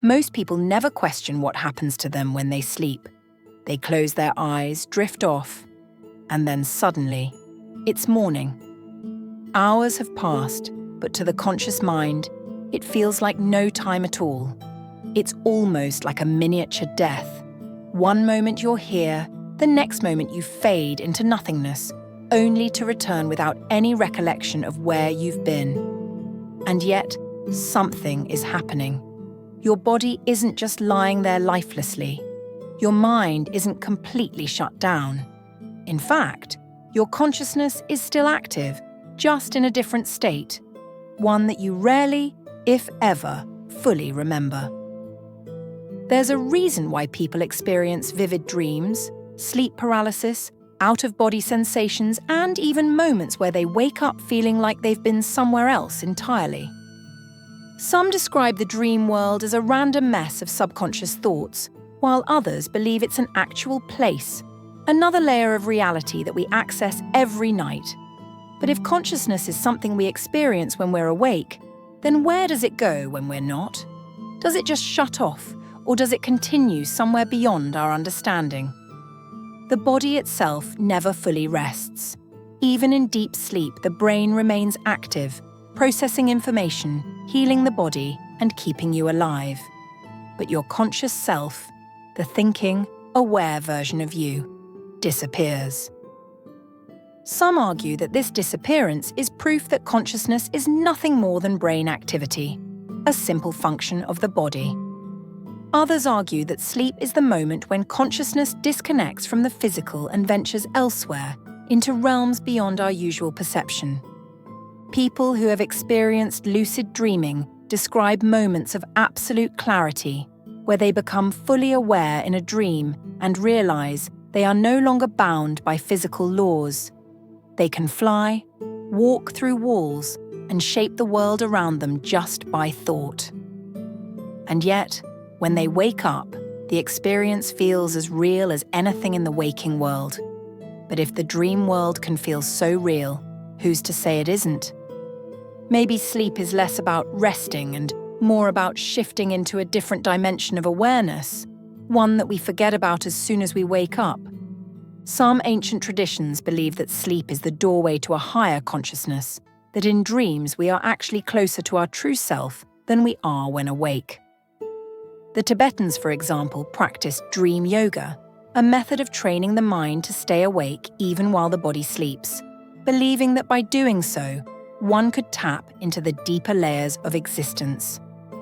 Most people never question what happens to them when they sleep. They close their eyes, drift off, and then suddenly, it's morning. Hours have passed, but to the conscious mind, it feels like no time at all. It's almost like a miniature death. One moment you're here, the next moment you fade into nothingness, only to return without any recollection of where you've been. And yet, something is happening. Your body isn't just lying there lifelessly. Your mind isn't completely shut down. In fact, your consciousness is still active, just in a different state, one that you rarely, if ever, fully remember. There's a reason why people experience vivid dreams, sleep paralysis, out-of-body sensations, and even moments where they wake up feeling like they've been somewhere else entirely. Some describe the dream world as a random mess of subconscious thoughts, while others believe it's an actual place, another layer of reality that we access every night. But if consciousness is something we experience when we're awake, then where does it go when we're not? Does it just shut off, or does it continue somewhere beyond our understanding? The body itself never fully rests. Even in deep sleep, the brain remains active, processing information, healing the body, and keeping you alive. But your conscious self, the thinking, aware version of you, disappears. Some argue that this disappearance is proof that consciousness is nothing more than brain activity, a simple function of the body. Others argue that sleep is the moment when consciousness disconnects from the physical and ventures elsewhere into realms beyond our usual perception. People who have experienced lucid dreaming describe moments of absolute clarity, where they become fully aware in a dream and realize they are no longer bound by physical laws. They can fly, walk through walls, and shape the world around them just by thought. And yet, when they wake up, the experience feels as real as anything in the waking world. But if the dream world can feel so real, who's to say it isn't? Maybe sleep is less about resting and more about shifting into a different dimension of awareness, one that we forget about as soon as we wake up. Some ancient traditions believe that sleep is the doorway to a higher consciousness, that in dreams we are actually closer to our true self than we are when awake. The Tibetans, for example, practiced dream yoga, a method of training the mind to stay awake even while the body sleeps, believing that by doing so, one could tap into the deeper layers of existence.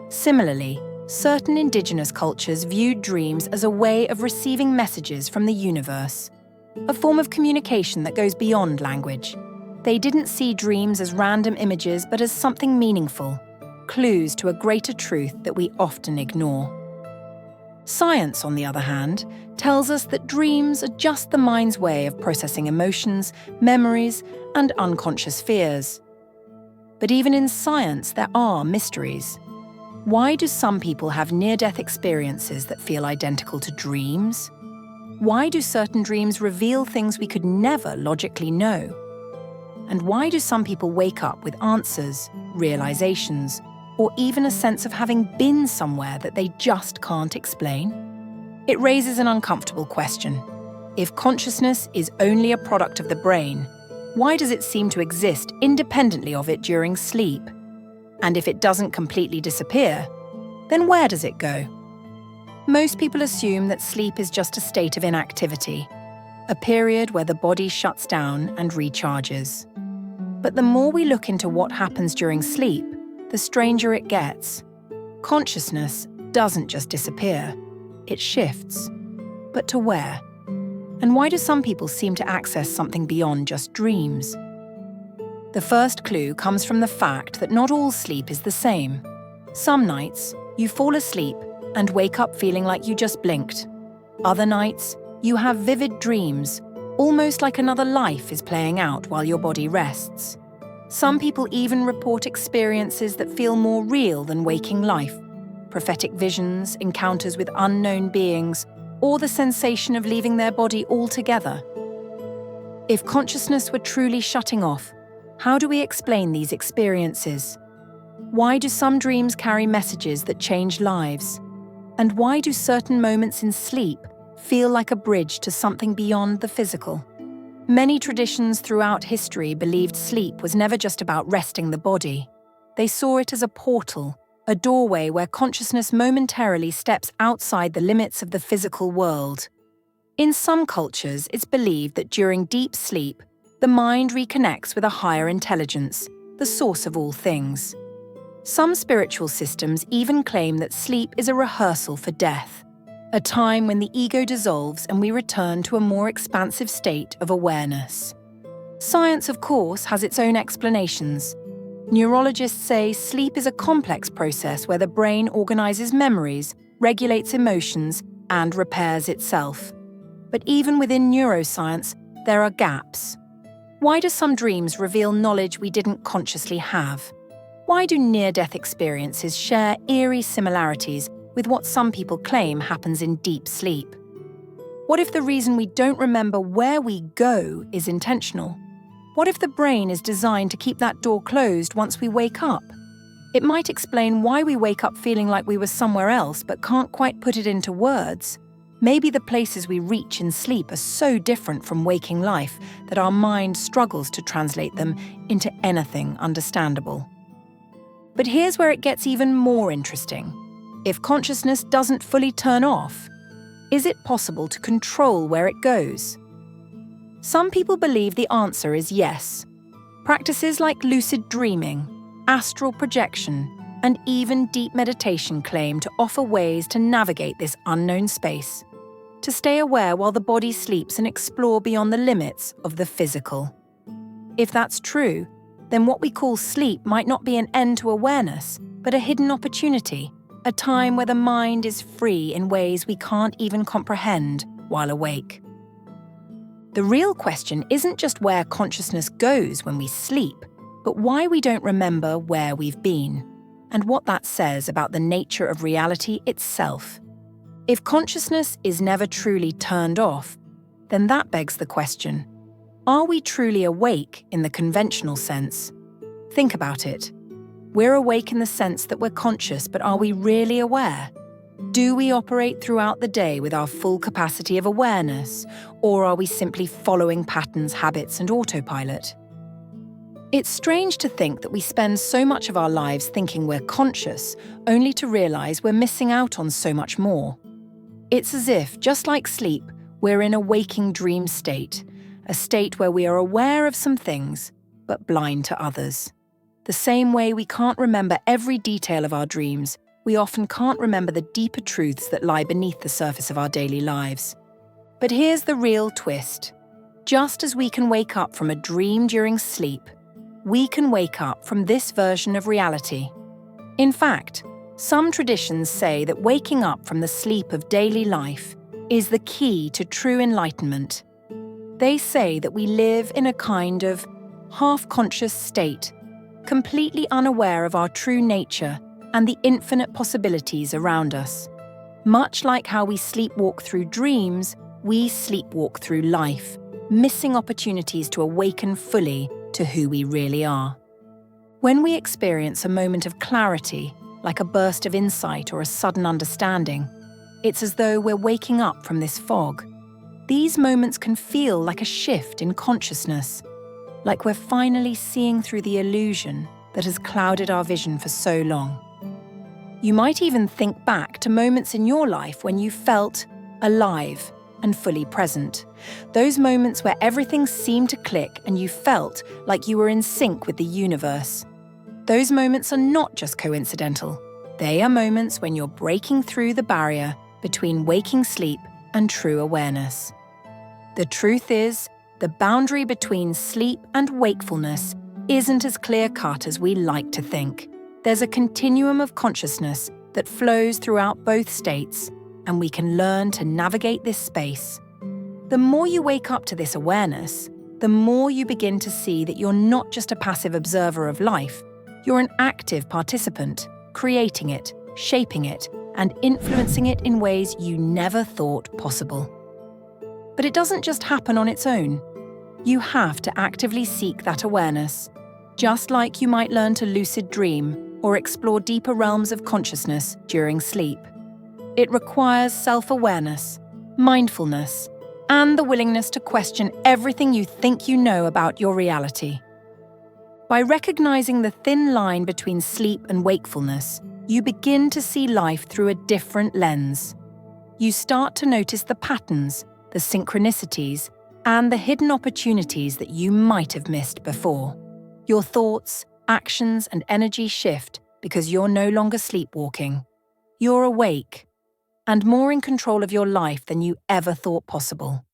Similarly, certain indigenous cultures viewed dreams as a way of receiving messages from the universe, a form of communication that goes beyond language. They didn't see dreams as random images but as something meaningful, clues to a greater truth that we often ignore. Science, on the other hand, tells us that dreams are just the mind's way of processing emotions, memories, and unconscious fears. But even in science, there are mysteries. Why do some people have near-death experiences that feel identical to dreams? Why do certain dreams reveal things we could never logically know? And why do some people wake up with answers, realizations, or even a sense of having been somewhere that they just can't explain? It raises an uncomfortable question. If consciousness is only a product of the brain, why does it seem to exist independently of it during sleep? And if it doesn't completely disappear, then where does it go? Most people assume that sleep is just a state of inactivity, a period where the body shuts down and recharges. But the more we look into what happens during sleep, the stranger it gets. Consciousness doesn't just disappear, it shifts. But to where? And why do some people seem to access something beyond just dreams? The first clue comes from the fact that not all sleep is the same. Some nights, you fall asleep and wake up feeling like you just blinked. Other nights, you have vivid dreams, almost like another life is playing out while your body rests. Some people even report experiences that feel more real than waking life, prophetic visions, encounters with unknown beings, or the sensation of leaving their body altogether. If consciousness were truly shutting off, how do we explain these experiences? Why do some dreams carry messages that change lives, And why do certain moments in sleep feel like a bridge to something beyond the physical? Many traditions throughout history believed sleep was never just about resting the body. They saw it as a portal, a doorway where consciousness momentarily steps outside the limits of the physical world. In some cultures, it's believed that during deep sleep, the mind reconnects with a higher intelligence, the source of all things. Some spiritual systems even claim that sleep is a rehearsal for death, a time when the ego dissolves and we return to a more expansive state of awareness. Science, of course, has its own explanations. Neurologists say sleep is a complex process where the brain organizes memories, regulates emotions, and repairs itself. But even within neuroscience, there are gaps. Why do some dreams reveal knowledge we didn't consciously have? Why do near-death experiences share eerie similarities with what some people claim happens in deep sleep? What if the reason we don't remember where we go is intentional? What if the brain is designed to keep that door closed once we wake up? It might explain why we wake up feeling like we were somewhere else but can't quite put it into words. Maybe the places we reach in sleep are so different from waking life that our mind struggles to translate them into anything understandable. But here's where it gets even more interesting. If consciousness doesn't fully turn off, is it possible to control where it goes? Some people believe the answer is yes. Practices like lucid dreaming, astral projection, and even deep meditation claim to offer ways to navigate this unknown space, to stay aware while the body sleeps and explore beyond the limits of the physical. If that's true, then what we call sleep might not be an end to awareness, but a hidden opportunity, a time where the mind is free in ways we can't even comprehend while awake. The real question isn't just where consciousness goes when we sleep, but why we don't remember where we've been, and what that says about the nature of reality itself. If consciousness is never truly turned off, then that begs the question, are we truly awake in the conventional sense? Think about it. We're awake in the sense that we're conscious, but are we really aware? Do we operate throughout the day with our full capacity of awareness, or are we simply following patterns, habits, and autopilot? It's strange to think that we spend so much of our lives thinking we're conscious, only to realize we're missing out on so much more. It's as if, just like sleep, we're in a waking dream state, a state where we are aware of some things, but blind to others. The same way we can't remember every detail of our dreams, we often can't remember the deeper truths that lie beneath the surface of our daily lives. But here's the real twist. Just as we can wake up from a dream during sleep, we can wake up from this version of reality. In fact, some traditions say that waking up from the sleep of daily life is the key to true enlightenment. They say that we live in a kind of half-conscious state, completely unaware of our true nature and the infinite possibilities around us. Much like how we sleepwalk through dreams, we sleepwalk through life, missing opportunities to awaken fully to who we really are. When we experience a moment of clarity, like a burst of insight or a sudden understanding, it's as though we're waking up from this fog. These moments can feel like a shift in consciousness, like we're finally seeing through the illusion that has clouded our vision for so long. You might even think back to moments in your life when you felt alive and fully present. Those moments where everything seemed to click and you felt like you were in sync with the universe. Those moments are not just coincidental. They are moments when you're breaking through the barrier between waking sleep and true awareness. The truth is, the boundary between sleep and wakefulness isn't as clear-cut as we like to think. There's a continuum of consciousness that flows throughout both states, and we can learn to navigate this space. The more you wake up to this awareness, the more you begin to see that you're not just a passive observer of life, you're an active participant, creating it, shaping it, and influencing it in ways you never thought possible. But it doesn't just happen on its own. You have to actively seek that awareness, just like you might learn to lucid dream or explore deeper realms of consciousness during sleep. It requires self-awareness, mindfulness, and the willingness to question everything you think you know about your reality. By recognizing the thin line between sleep and wakefulness, you begin to see life through a different lens. You start to notice the patterns, the synchronicities, and the hidden opportunities that you might have missed before. Your thoughts, actions, and energy shift because you're no longer sleepwalking. You're awake and more in control of your life than you ever thought possible.